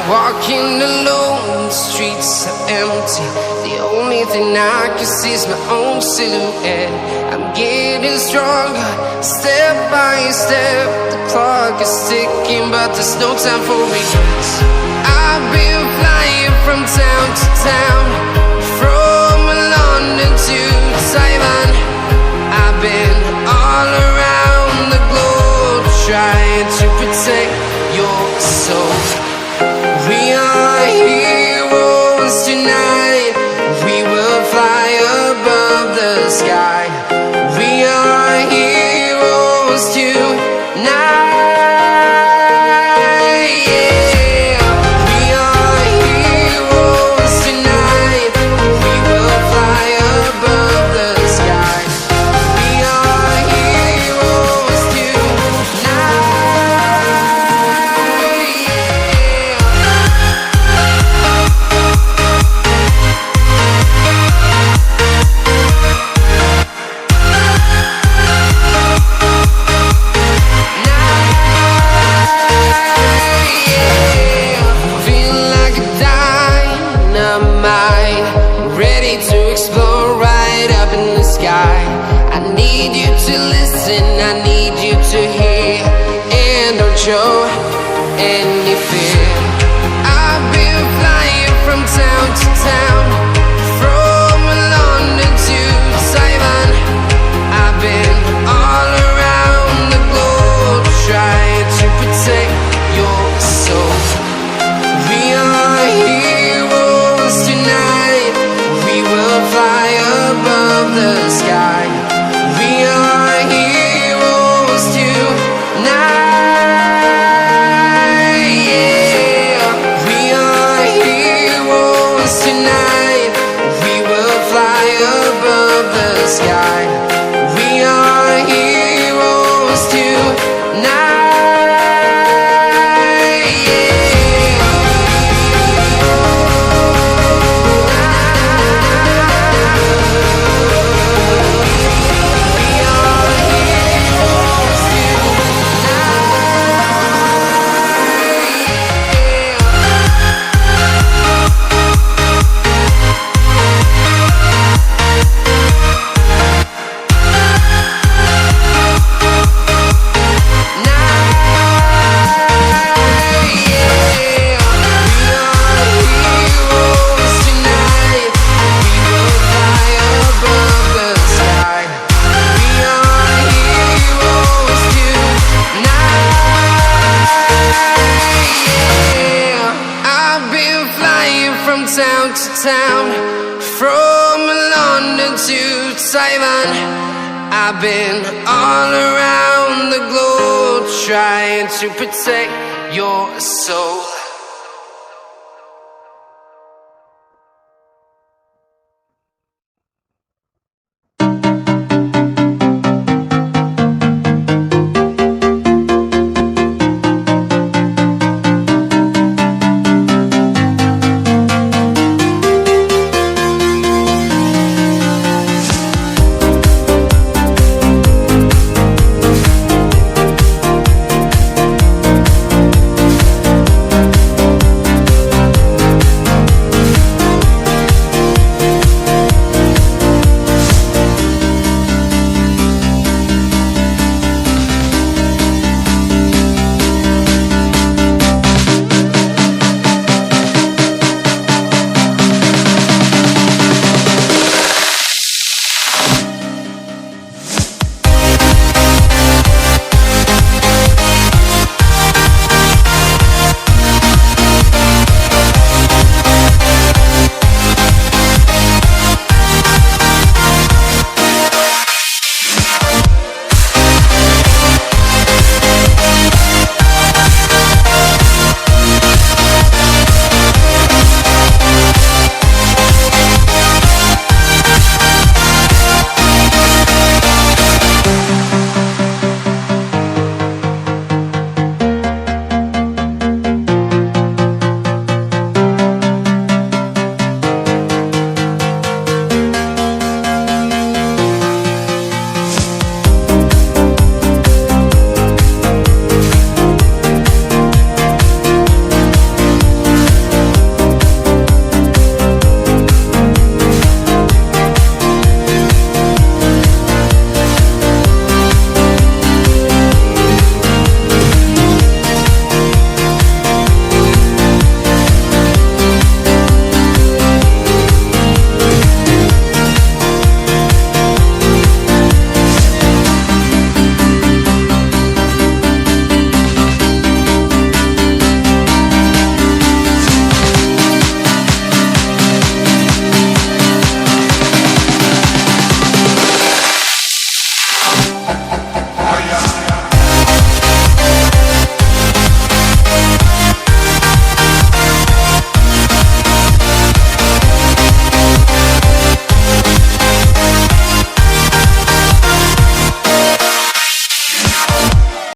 Walking alone, the streets are empty. The only thing I can see is my own silhouette. I'm getting stronger, step by step. The clock is ticking, but there's no time for regrets. I've been flying from town to town, from London to Taiwan. I've been all around the globe, trying to protect your soul. We are heroes tonight. We will fly above the sky. We are heroes tonight. Yeah. We are heroes tonight. We will fly above the sky. We are heroes tonight. To explore right up in the sky. I need you to listen, I need you to hear, and don't show any fear. I've been flying from town to town, from London to Taiwan. I've been all around the globe, trying to protect your soul. We are heroes tonight. We will fly above the sky. We are heroes tonight. Yeah. We are heroes tonight. We will fly above the sky. We are heroes tonight. Town to town, from London to Taiwan. I've been all around the globe, trying to protect your soul.